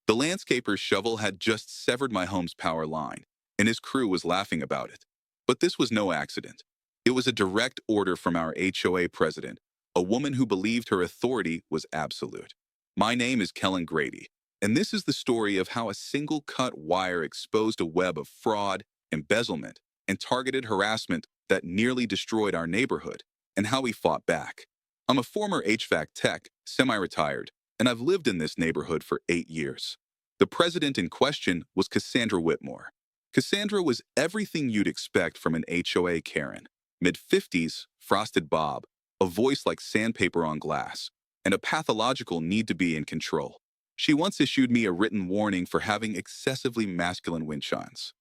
The landscaper's shovel had just severed my home's power line, and his crew was laughing about it. But this was no accident. It was a direct order from our HOA president, a woman who believed her authority was absolute. My name is Kellen Grady, and this is the story of how a single cut wire exposed a web of fraud, embezzlement, and targeted harassment that nearly destroyed our neighborhood, and how we fought back. I'm a former HVAC tech, semi-retired, and I've lived in this neighborhood for 8 years. The president in question was Cassandra Whitmore. Cassandra was everything you'd expect from an HOA Karen. Mid-50s, frosted bob, a voice like sandpaper on glass, and a pathological need to be in control. She once issued me a written warning for having excessively masculine wind chimes.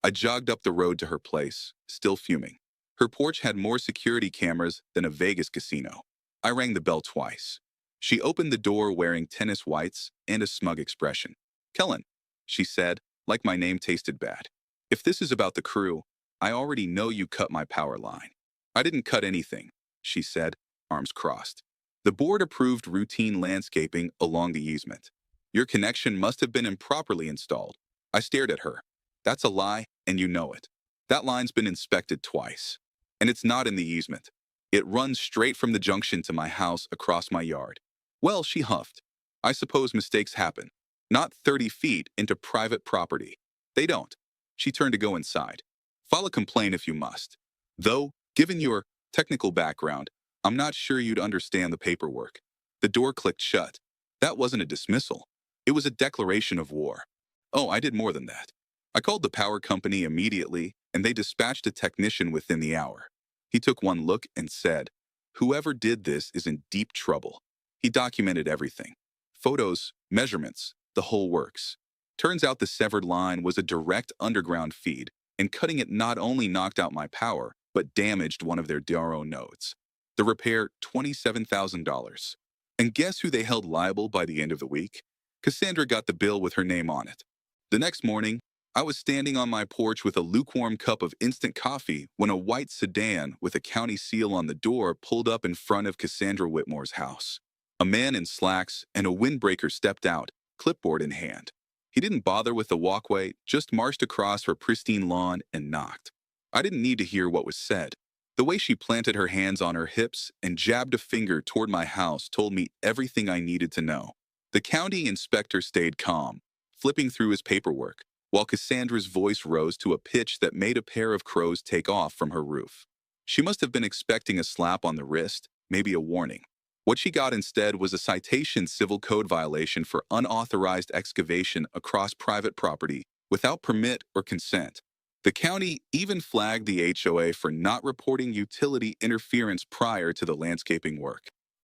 I jogged up the road to her place, still fuming. Her porch had more security cameras than a Vegas casino. I rang the bell twice. She opened the door wearing tennis whites and a smug expression. "Kellen," she said, like my name tasted bad. "If this is about the crew, I already know you cut my power line." "I didn't cut anything," she said, arms crossed. "The board approved routine landscaping along the easement. Your connection must have been improperly installed." I stared at her. "That's a lie, and you know it. That line's been inspected twice. And it's not in the easement. It runs straight from the junction to my house across my yard." "Well," she huffed, "I suppose mistakes happen. Not 30 feet into private property. They don't." She turned to go inside. "File a complaint if you must. Though, given your technical background, I'm not sure you'd understand the paperwork." The door clicked shut. That wasn't a dismissal. It was a declaration of war. Oh, I did more than that. I called the power company immediately, and they dispatched a technician within the hour. He took one look and said, "Whoever did this is in deep trouble." He documented everything. Photos, measurements, the whole works. Turns out the severed line was a direct underground feed, and cutting it not only knocked out my power, but damaged one of their DRO nodes. The repair, $27,000. And guess who they held liable by the end of the week? Cassandra got the bill with her name on it. The next morning, I was standing on my porch with a lukewarm cup of instant coffee when a white sedan with a county seal on the door pulled up in front of Cassandra Whitmore's house. A man in slacks and a windbreaker stepped out, clipboard in hand. He didn't bother with the walkway, just marched across her pristine lawn and knocked. I didn't need to hear what was said. The way she planted her hands on her hips and jabbed a finger toward my house told me everything I needed to know. The county inspector stayed calm, flipping through his paperwork, while Cassandra's voice rose to a pitch that made a pair of crows take off from her roof. She must have been expecting a slap on the wrist, maybe a warning. What she got instead was a citation civil code violation for unauthorized excavation across private property without permit or consent. The county even flagged the HOA for not reporting utility interference prior to the landscaping work.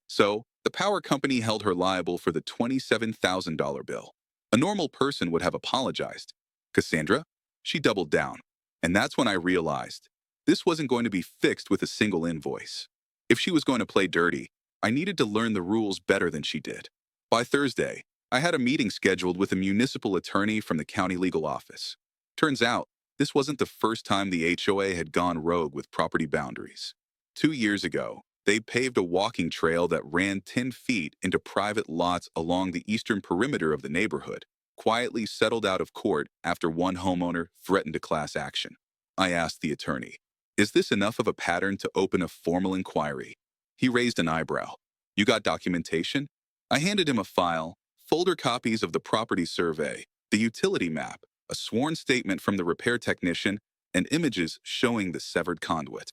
So, the power company held her liable for the $27,000 bill. A normal person would have apologized. Cassandra? She doubled down. And that's when I realized this wasn't going to be fixed with a single invoice. If she was going to play dirty, I needed to learn the rules better than she did. By Thursday, I had a meeting scheduled with a municipal attorney from the county legal office. Turns out, this wasn't the first time the HOA had gone rogue with property boundaries. 2 years ago, they paved a walking trail that ran 10 feet into private lots along the eastern perimeter of the neighborhood, quietly settled out of court after one homeowner threatened a class action. I asked the attorney, "Is this enough of a pattern to open a formal inquiry?" He raised an eyebrow. "You got documentation?" I handed him a file, folder copies of the property survey, the utility map, a sworn statement from the repair technician, and images showing the severed conduit.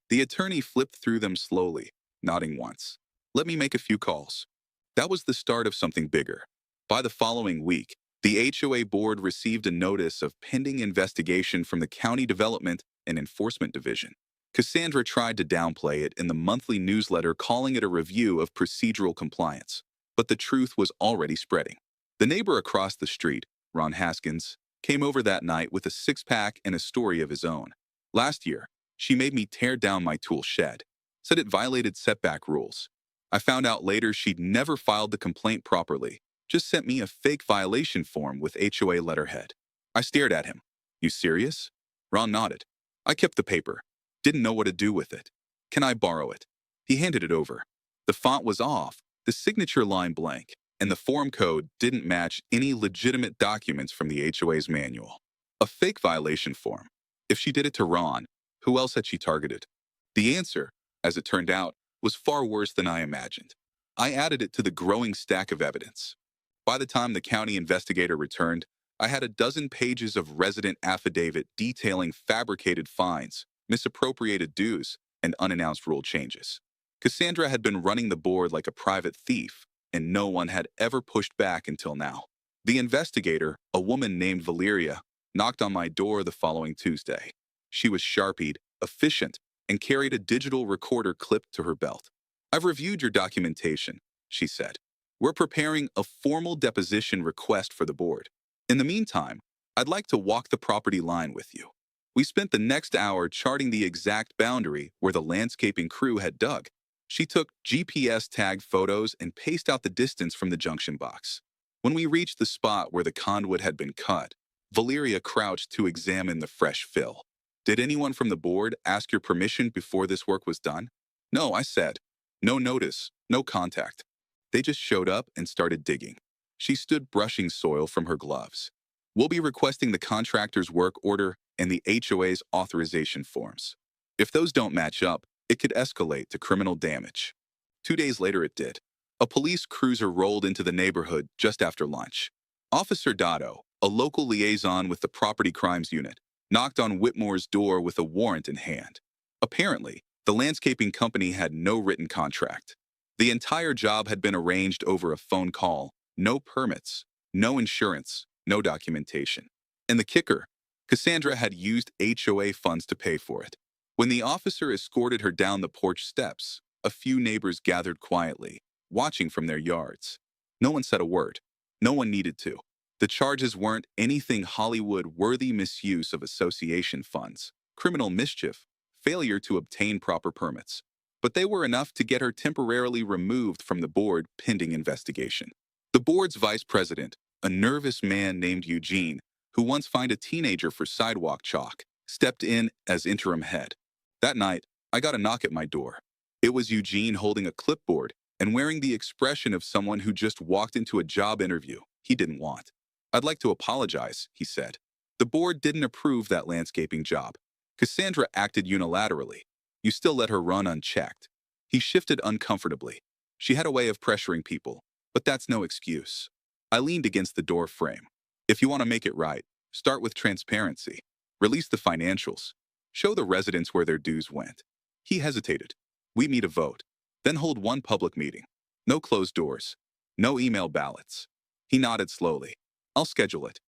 The attorney flipped through them slowly, nodding once. "Let me make a few calls." That was the start of something bigger. By the following week, the HOA board received a notice of pending investigation from the County Development and Enforcement Division. Cassandra tried to downplay it in the monthly newsletter, calling it a review of procedural compliance. But the truth was already spreading. The neighbor across the street, Ron Haskins, came over that night with a six-pack and a story of his own. Last year, she made me tear down my tool shed, said it violated setback rules. I found out later she'd never filed the complaint properly, just sent me a fake violation form with HOA letterhead. I stared at him. "You serious?" Ron nodded. I kept the paper. Didn't know what to do with it. "Can I borrow it?" He handed it over. The font was off, the signature line blank. and the form code didn't match any legitimate documents from the HOA's manual. A fake violation form. If she did it to Ron, who else had she targeted? The answer, as it turned out, was far worse than I imagined. I added it to the growing stack of evidence. By the time the county investigator returned, I had a dozen pages of resident affidavit detailing fabricated fines, misappropriated dues, and unannounced rule changes. Cassandra had been running the board like a private thief, and no one had ever pushed back until now. The investigator, a woman named Valeria, knocked on my door the following Tuesday. She was sharpied, efficient, and carried a digital recorder clipped to her belt. "I've reviewed your documentation," she said. "We're preparing a formal deposition request for the board. In the meantime, I'd like to walk the property line with you." We spent the next hour charting the exact boundary where the landscaping crew had dug. She took GPS-tagged photos and paced out the distance from the junction box. When we reached the spot where the conduit had been cut, Valeria crouched to examine the fresh fill. "Did anyone from the board ask your permission before this work was done?" "No," I said. "No notice, no contact. They just showed up and started digging." She stood brushing soil from her gloves. "We'll be requesting the contractor's work order and the HOA's authorization forms. If those don't match up, it could escalate to criminal damage." 2 days later it did. A police cruiser rolled into the neighborhood just after lunch. Officer Dotto, a local liaison with the Property Crimes Unit, knocked on Whitmore's door with a warrant in hand. Apparently, the landscaping company had no written contract. The entire job had been arranged over a phone call, no permits, no insurance, no documentation. And the kicker, Cassandra had used HOA funds to pay for it. When the officer escorted her down the porch steps, a few neighbors gathered quietly, watching from their yards. No one said a word. No one needed to. The charges weren't anything Hollywood-worthy: misuse of association funds, criminal mischief, failure to obtain proper permits. But they were enough to get her temporarily removed from the board pending investigation. The board's vice president, a nervous man named Eugene, who once fined a teenager for sidewalk chalk, stepped in as interim head. That night, I got a knock at my door. It was Eugene holding a clipboard and wearing the expression of someone who just walked into a job interview he didn't want. "I'd like to apologize," he said. "The board didn't approve that landscaping job. Cassandra acted unilaterally. You still let her run unchecked." He shifted uncomfortably. "She had a way of pressuring people, but that's no excuse." I leaned against the door frame. "If you want to make it right, start with transparency. Release the financials. Show the residents where their dues went." He hesitated. "We meet a vote, then hold one public meeting. No closed doors. No email ballots." He nodded slowly. "I'll schedule it."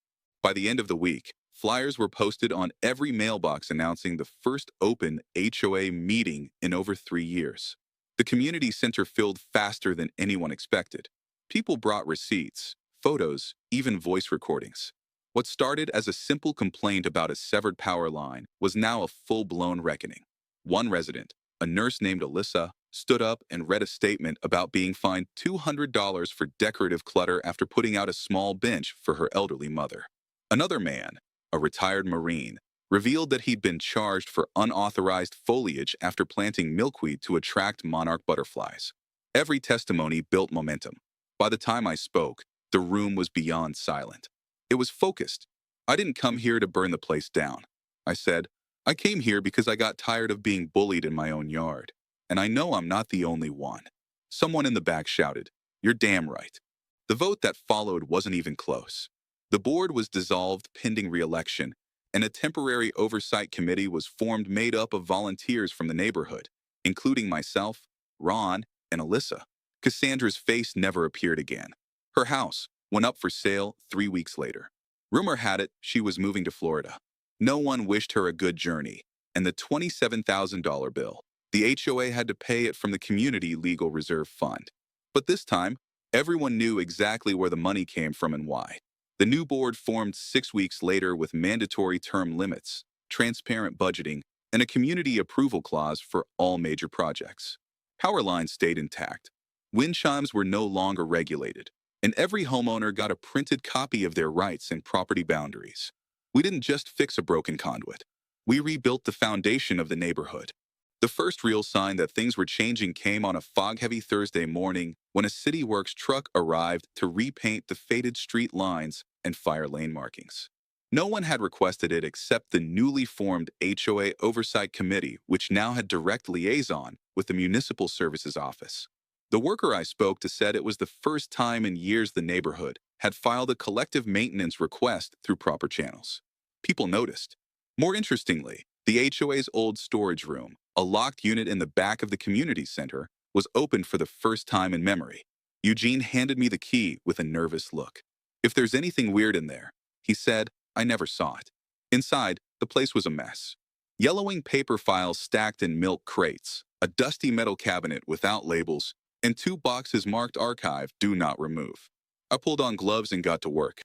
By the end of the week, flyers were posted on every mailbox announcing the first open HOA meeting in over 3 years. The community center filled faster than anyone expected. People brought receipts, photos, even voice recordings. What started as a simple complaint about a severed power line was now a full-blown reckoning. One resident, a nurse named Alyssa, stood up and read a statement about being fined $200 for decorative clutter after putting out a small bench for her elderly mother. Another man, a retired Marine, revealed that he'd been charged for unauthorized foliage after planting milkweed to attract monarch butterflies. Every testimony built momentum. By the time I spoke, the room was beyond silent. It was focused. "I didn't come here to burn the place down," I said. "I came here because I got tired of being bullied in my own yard. And I know I'm not the only one." Someone in the back shouted, "You're damn right." The vote that followed wasn't even close. The board was dissolved pending re-election, and a temporary oversight committee was formed made up of volunteers from the neighborhood, including myself, Ron, and Alyssa. Cassandra's face never appeared again. Her house went up for sale 3 weeks later. Rumor had it she was moving to Florida. No one wished her a good journey, and the $27,000 bill, the HOA had to pay it from the Community Legal Reserve Fund. But this time, everyone knew exactly where the money came from and why. The new board formed 6 weeks later with mandatory term limits, transparent budgeting, and a community approval clause for all major projects. Power lines stayed intact. Wind chimes were no longer regulated, and every homeowner got a printed copy of their rights and property boundaries. We didn't just fix a broken conduit. We rebuilt the foundation of the neighborhood. The first real sign that things were changing came on a fog-heavy Thursday morning when a City Works truck arrived to repaint the faded street lines and fire lane markings. No one had requested it except the newly formed HOA Oversight Committee, which now had direct liaison with the Municipal Services Office. The worker I spoke to said it was the first time in years the neighborhood had filed a collective maintenance request through proper channels. People noticed. More interestingly, the HOA's old storage room, a locked unit in the back of the community center, was opened for the first time in memory. Eugene handed me the key with a nervous look. "If there's anything weird in there," he said, "I never saw it." Inside, the place was a mess. Yellowing paper files stacked in milk crates, a dusty metal cabinet without labels, and 2 boxes marked Archive Do Not Remove. I pulled on gloves and got to work.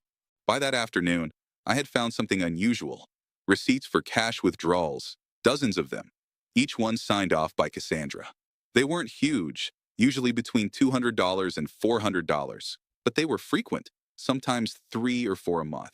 By that afternoon, I had found something unusual: receipts for cash withdrawals, dozens of them, each one signed off by Cassandra. They weren't huge, usually between $200 and $400, but they were frequent, sometimes 3 or 4 a month.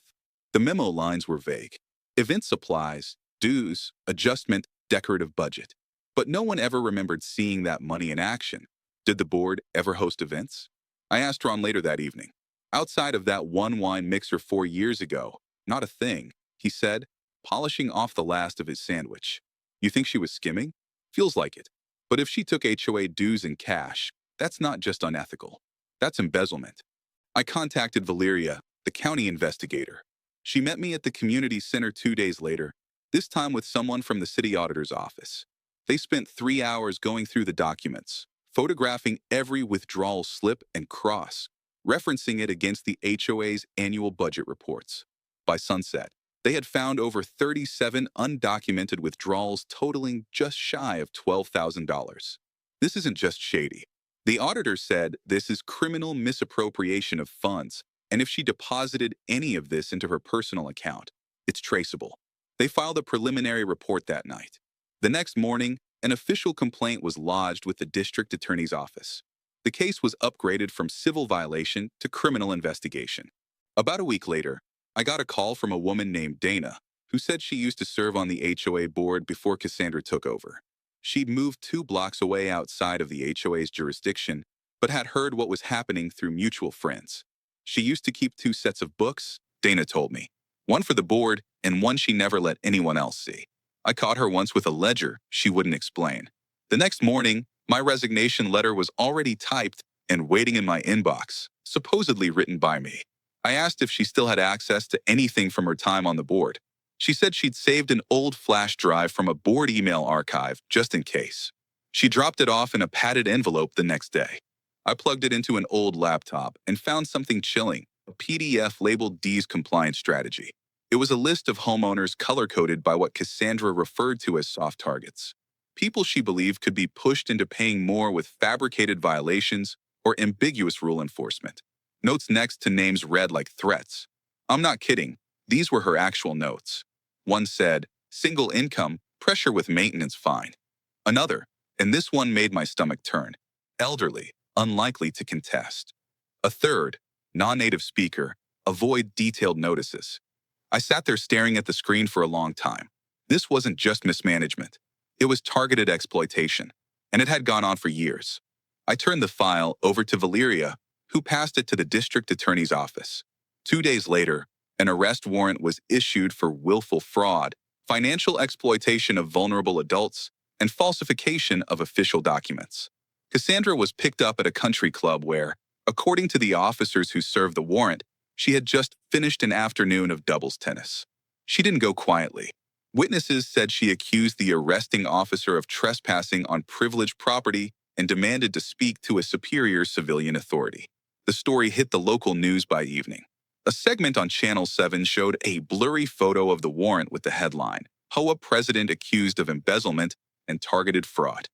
The memo lines were vague: event supplies, dues, adjustment, decorative budget. But no one ever remembered seeing that money in action. Did the board ever host events? I asked Ron later that evening. "Outside of that one wine mixer 4 years ago, not a thing," he said, polishing off the last of his sandwich. "You think she was skimming? Feels like it. But if she took HOA dues in cash, that's not just unethical. That's embezzlement." I contacted Valeria, the county investigator. She met me at the community center 2 days later, this time with someone from the city auditor's office. They spent 3 hours going through the documents, photographing every withdrawal slip and cross, referencing it against the HOA's annual budget reports. By sunset, they had found over 37 undocumented withdrawals totaling just shy of $12,000. This isn't just shady. The auditor said this is criminal misappropriation of funds, and if she deposited any of this into her personal account, it's traceable. They filed a preliminary report that night. The next morning, an official complaint was lodged with the district attorney's office. The case was upgraded from civil violation to criminal investigation. About a week later, I got a call from a woman named Dana, who said she used to serve on the HOA board before Cassandra took over. She'd moved 2 blocks away outside of the HOA's jurisdiction, but had heard what was happening through mutual friends. She used to keep 2 sets of books, Dana told me, one for the board and one she never let anyone else see. I caught her once with a ledger she wouldn't explain. The next morning, my resignation letter was already typed and waiting in my inbox, supposedly written by me. I asked if she still had access to anything from her time on the board. She said she'd saved an old flash drive from a board email archive just in case. She dropped it off in a padded envelope the next day. I plugged it into an old laptop and found something chilling: a PDF labeled D's compliance strategy. It was a list of homeowners color-coded by what Cassandra referred to as soft targets. People she believed could be pushed into paying more with fabricated violations or ambiguous rule enforcement. Notes next to names read like threats. I'm not kidding. These were her actual notes. One said, "Single income, pressure with maintenance fine." Another, and this one made my stomach turn: "Elderly, unlikely to contest." A third, "Non-native speaker, avoid detailed notices." I sat there staring at the screen for a long time. This wasn't just mismanagement. It was targeted exploitation, and it had gone on for years. I turned the file over to Valeria, who passed it to the district attorney's office. 2 days later, an arrest warrant was issued for willful fraud, financial exploitation of vulnerable adults, and falsification of official documents. Cassandra was picked up at a country club where, according to the officers who served the warrant, she had just finished an afternoon of doubles tennis. She didn't go quietly. Witnesses said she accused the arresting officer of trespassing on privileged property and demanded to speak to a superior civilian authority. The story hit the local news by evening. A segment on Channel 7 showed a blurry photo of the warrant with the headline, "HOA President Accused of Embezzlement and Targeted Fraud."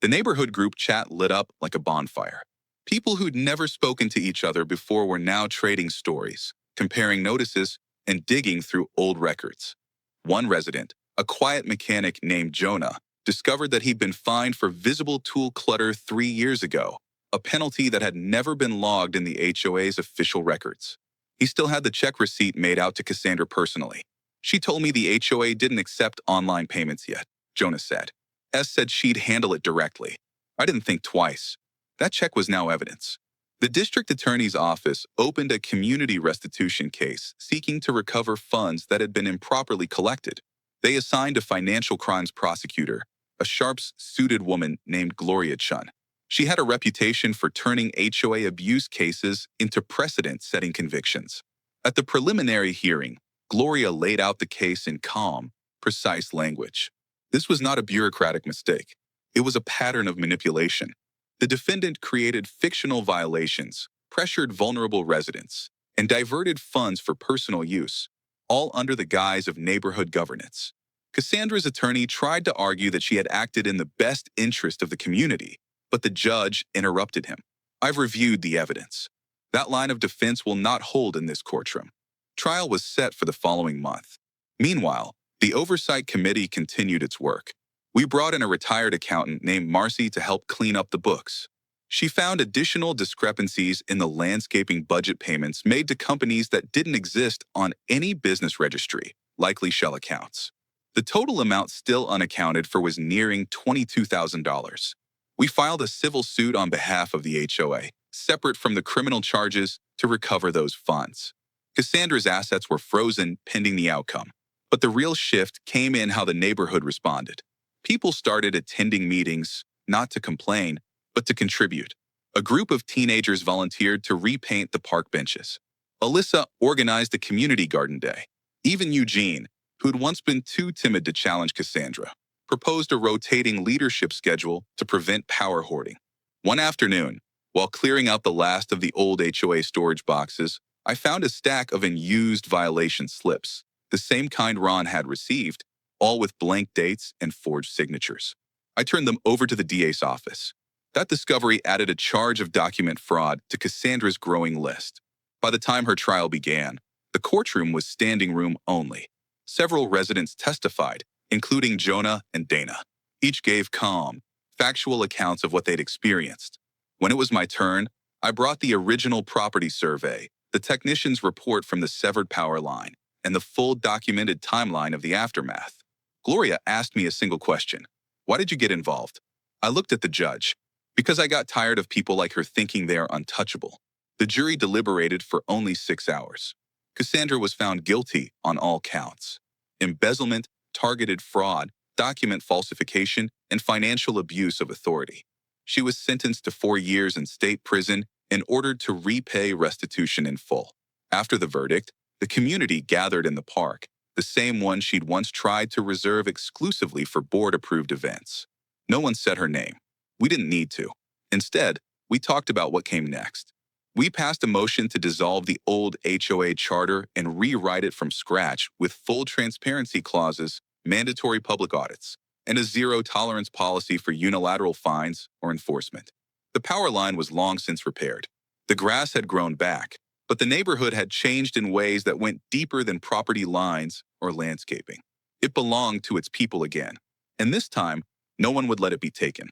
The neighborhood group chat lit up like a bonfire. People who'd never spoken to each other before were now trading stories, comparing notices, and digging through old records. One resident, a quiet mechanic named Jonah, discovered that he'd been fined for visible tool clutter 3 years ago, a penalty that had never been logged in the HOA's official records. He still had the check receipt made out to Cassandra personally. "She told me the HOA didn't accept online payments yet," Jonah said. S said she'd handle it directly. I didn't think twice. That check was now evidence. The district attorney's office opened a community restitution case seeking to recover funds that had been improperly collected. They assigned a financial crimes prosecutor, a sharp-suited woman named Gloria Chun. She had a reputation for turning HOA abuse cases into precedent-setting convictions. At the preliminary hearing, Gloria laid out the case in calm, precise language. This was not a bureaucratic mistake. It was a pattern of manipulation. The defendant created fictional violations, pressured vulnerable residents, and diverted funds for personal use, all under the guise of neighborhood governance. Cassandra's attorney tried to argue that she had acted in the best interest of the community, but the judge interrupted him. I've reviewed the evidence. That line of defense will not hold in this courtroom. Trial was set for the following month. Meanwhile, the Oversight Committee continued its work. We brought in a retired accountant named Marcy to help clean up the books. She found additional discrepancies in the landscaping budget payments made to companies that didn't exist on any business registry, likely shell accounts. The total amount still unaccounted for was nearing $22,000. We filed a civil suit on behalf of the HOA, separate from the criminal charges, to recover those funds. Cassandra's assets were frozen pending the outcome. But the real shift came in how the neighborhood responded. People started attending meetings, not to complain, but to contribute. A group of teenagers volunteered to repaint the park benches. Alyssa organized a community garden day. Even Eugene, who'd once been too timid to challenge Cassandra, proposed a rotating leadership schedule to prevent power hoarding. One afternoon, while clearing out the last of the old HOA storage boxes, I found a stack of unused violation slips, the same kind Ron had received, all with blank dates and forged signatures. I turned them over to the DA's office. That discovery added a charge of document fraud to Cassandra's growing list. By the time her trial began, the courtroom was standing room only. Several residents testified, including Jonah and Dana. Each gave calm, factual accounts of what they'd experienced. When it was my turn, I brought the original property survey, the technician's report from the severed power line, and the full documented timeline of the aftermath. Gloria asked me a single question. Why did you get involved? I looked at the judge. Because I got tired of people like her thinking they are untouchable. The jury deliberated for only 6 hours. Cassandra was found guilty on all counts. Embezzlement, targeted fraud, document falsification, and financial abuse of authority. She was sentenced to 4 years in state prison and ordered to repay restitution in full. After the verdict, the community gathered in the park, the same one she'd once tried to reserve exclusively for board-approved events. No one said her name. We didn't need to. Instead, we talked about what came next. We passed a motion to dissolve the old HOA charter and rewrite it from scratch with full transparency clauses, mandatory public audits, and a zero-tolerance policy for unilateral fines or enforcement. The power line was long since repaired. The grass had grown back, but the neighborhood had changed in ways that went deeper than property lines or landscaping. It belonged to its people again, and this time, no one would let it be taken.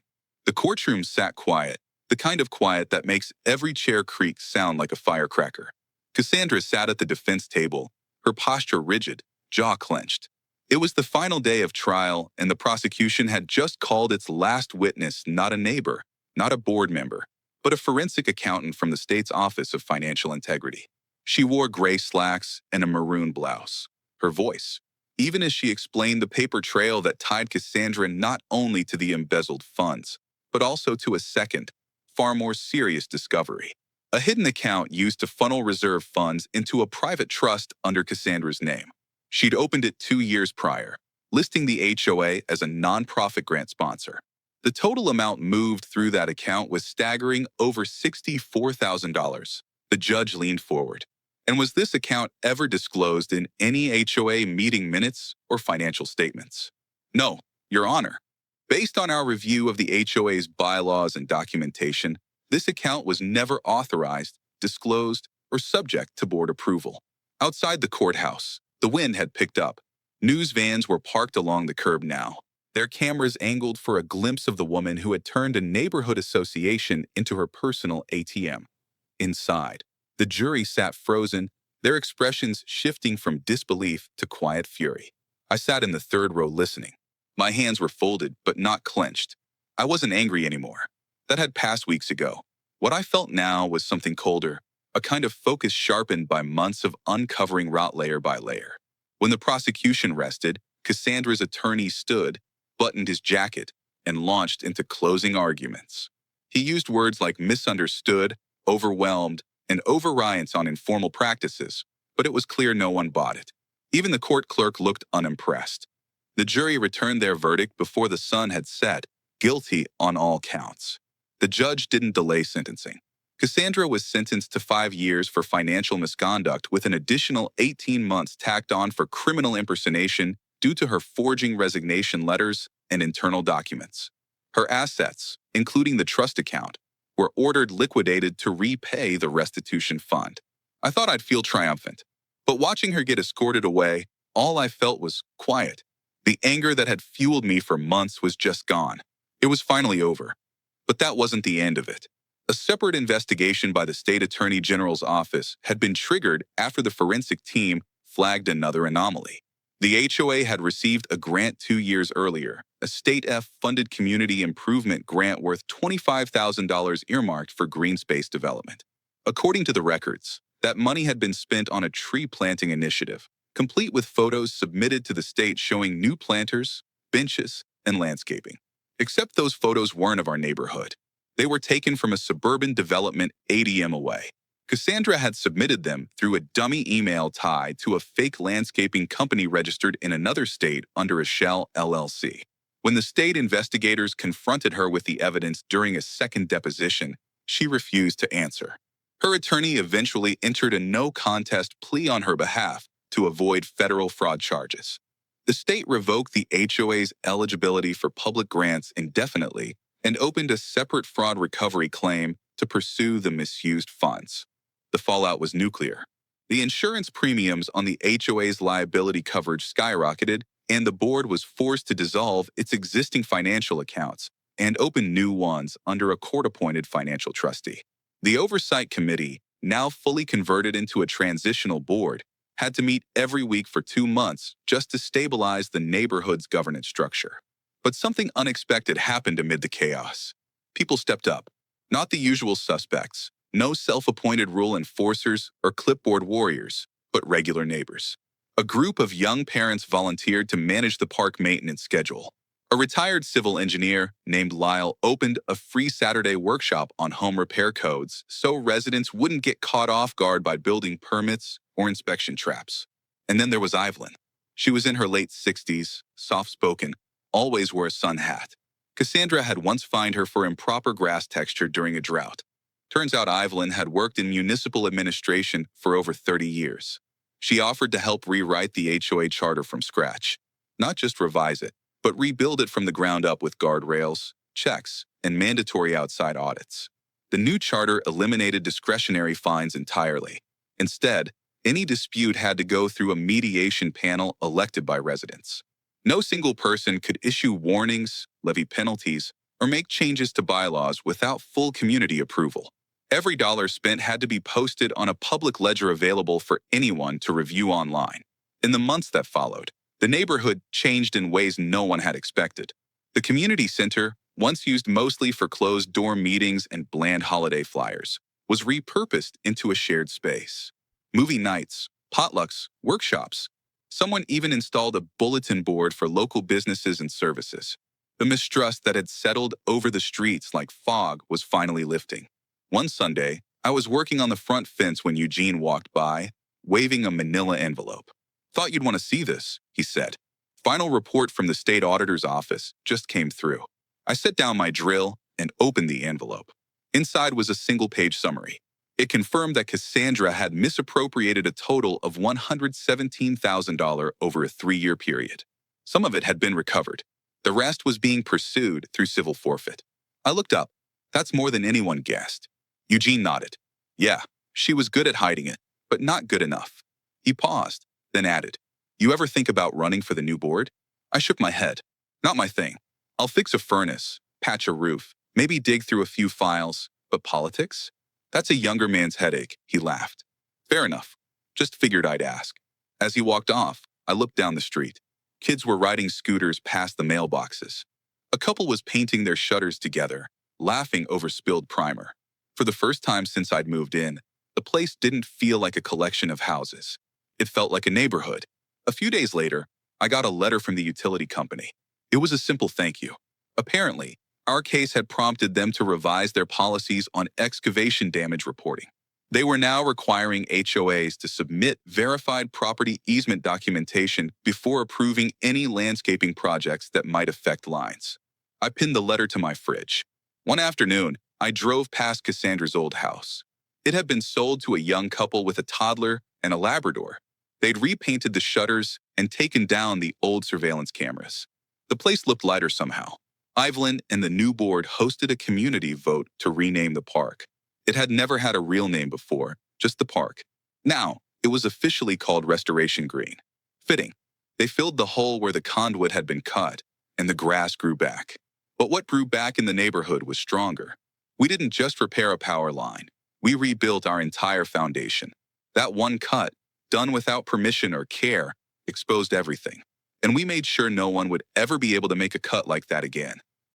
The courtroom sat quiet, the kind of quiet that makes every chair creak sound like a firecracker. Cassandra sat at the defense table, her posture rigid, jaw clenched. It was the final day of trial, and the prosecution had just called its last witness not a neighbor, not a board member, but a forensic accountant from the state's Office of Financial Integrity. She wore gray slacks and a maroon blouse. Her voice, even as she explained the paper trail that tied Cassandra not only to the embezzled funds, but also to a second, far more serious discovery. A hidden account used to funnel reserve funds into a private trust under Cassandra's name. She'd opened it 2 years prior, listing the HOA as a nonprofit grant sponsor. The total amount moved through that account was staggering over $64,000. The judge leaned forward. And was this account ever disclosed in any HOA meeting minutes or financial statements? No, Your Honor. Based on our review of the HOA's bylaws and documentation, this account was never authorized, disclosed, or subject to board approval. Outside the courthouse, the wind had picked up. News vans were parked along the curb now, their cameras angled for a glimpse of the woman who had turned a neighborhood association into her personal ATM. Inside, the jury sat frozen, their expressions shifting from disbelief to quiet fury. I sat in the third row listening. My hands were folded, but not clenched. I wasn't angry anymore. That had passed weeks ago. What I felt now was something colder, a kind of focus sharpened by months of uncovering rot layer by layer. When the prosecution rested, Cassandra's attorney stood, buttoned his jacket, and launched into closing arguments. He used words like misunderstood, overwhelmed, and over-reliance on informal practices, but it was clear no one bought it. Even the court clerk looked unimpressed. The jury returned their verdict before the sun had set, guilty on all counts. The judge didn't delay sentencing. Cassandra was sentenced to 5 years for financial misconduct with an additional 18 months tacked on for criminal impersonation due to her forging resignation letters and internal documents. Her assets, including the trust account, were ordered liquidated to repay the restitution fund. I thought I'd feel triumphant, but watching her get escorted away, all I felt was quiet. The anger that had fueled me for months was just gone. It was finally over. But that wasn't the end of it. A separate investigation by the State Attorney General's office had been triggered after the forensic team flagged another anomaly. The HOA had received a grant 2 years earlier, a State F-funded community improvement grant worth $25,000 earmarked for green space development. According to the records, that money had been spent on a tree planting initiative, complete with photos submitted to the state showing new planters, benches, and landscaping. Except those photos weren't of our neighborhood. They were taken from a suburban development 80 miles away. Cassandra had submitted them through a dummy email tied to a fake landscaping company registered in another state under a Shell LLC. When the state investigators confronted her with the evidence during a second deposition, she refused to answer. Her attorney eventually entered a no-contest plea on her behalf to avoid federal fraud charges. The state revoked the HOA's eligibility for public grants indefinitely and opened a separate fraud recovery claim to pursue the misused funds. The fallout was nuclear. The insurance premiums on the HOA's liability coverage skyrocketed, and the board was forced to dissolve its existing financial accounts and open new ones under a court-appointed financial trustee. The oversight committee, now fully converted into a transitional board, had to meet every week for 2 months just to stabilize the neighborhood's governance structure. But something unexpected happened amid the chaos. People stepped up. Not the usual suspects, no self-appointed rule enforcers or clipboard warriors, but regular neighbors. A group of young parents volunteered to manage the park maintenance schedule. A retired civil engineer named Lyle opened a free Saturday workshop on home repair codes so residents wouldn't get caught off guard by building permits or inspection traps. And then there was Evelyn. She was in her late 60s, soft-spoken, always wore a sun hat. Cassandra had once fined her for improper grass texture during a drought. Turns out Evelyn had worked in municipal administration for over 30 years. She offered to help rewrite the HOA charter from scratch, not just revise it, but rebuild it from the ground up with guardrails, checks, and mandatory outside audits. The new charter eliminated discretionary fines entirely. Instead, any dispute had to go through a mediation panel elected by residents. No single person could issue warnings, levy penalties, or make changes to bylaws without full community approval. Every dollar spent had to be posted on a public ledger available for anyone to review online. In the months that followed, the neighborhood changed in ways no one had expected. The community center, once used mostly for closed-door meetings and bland holiday flyers, was repurposed into a shared space. Movie nights, potlucks, workshops. Someone even installed a bulletin board for local businesses and services. The mistrust that had settled over the streets like fog was finally lifting. One Sunday, I was working on the front fence when Eugene walked by, waving a manila envelope. "Thought you'd want to see this," he said. Final report from the state auditor's office just came through. I set down my drill and opened the envelope. Inside was a single-page summary. It confirmed that Cassandra had misappropriated a total of $117,000 over a 3-year period. Some of it had been recovered. The rest was being pursued through civil forfeit. I looked up. That's more than anyone guessed. Eugene nodded. Yeah, she was good at hiding it, but not good enough. He paused, then added, "You ever think about running for the new board?" I shook my head. Not my thing. I'll fix a furnace, patch a roof, maybe dig through a few files, but politics? That's a younger man's headache, he laughed. Fair enough. Just figured I'd ask. As he walked off, I looked down the street. Kids were riding scooters past the mailboxes. A couple was painting their shutters together, laughing over spilled primer. For the first time since I'd moved in, the place didn't feel like a collection of houses. It felt like a neighborhood. A few days later, I got a letter from the utility company. It was a simple thank you. Apparently, our case had prompted them to revise their policies on excavation damage reporting. They were now requiring HOAs to submit verified property easement documentation before approving any landscaping projects that might affect lines. I pinned the letter to my fridge. One afternoon, I drove past Cassandra's old house. It had been sold to a young couple with a toddler and a Labrador. They'd repainted the shutters and taken down the old surveillance cameras. The place looked lighter somehow. Evelyn and the new board hosted a community vote to rename the park. It had never had a real name before, just the park. Now, it was officially called Restoration Green. Fitting. They filled the hole where the conduit had been cut, and the grass grew back. But what grew back in the neighborhood was stronger. We didn't just repair a power line. We rebuilt our entire foundation. That one cut, done without permission or care, exposed everything. And we made sure no one would ever be able to make a cut like that again.